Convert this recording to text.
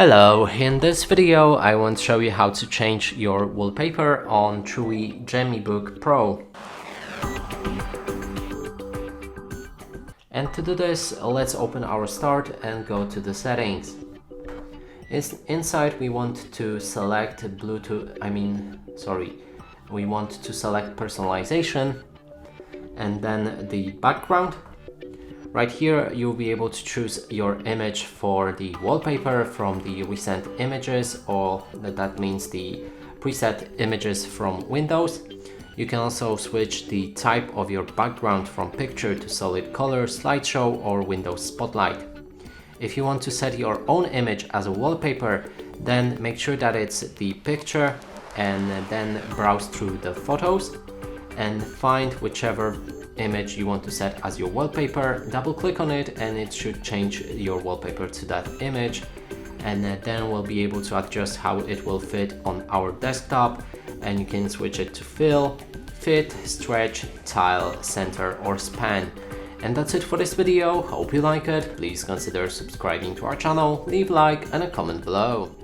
Hello, in this video I want to show you how to change your wallpaper on Chuwi GemiBook Pro. And to do this, let's open our start and go to the settings. Inside we want to select we want to select personalization and then the background. Right here you'll be able to choose your image for the wallpaper from the recent images, or that means the preset images from Windows. You can also switch the type of your background from picture to solid color, slideshow or Windows Spotlight. If you want to set your own image as a wallpaper, then make sure that it's the picture and then browse through the photos and find whichever image you want to set as your wallpaper. Double click on it and it should change your wallpaper to that image, and then we'll be able to adjust how it will fit on our desktop, and you can switch it to fill, fit, stretch, tile, center or span. And that's it for this video. Hope you like it. Please consider subscribing to our channel, leave a like and a comment below.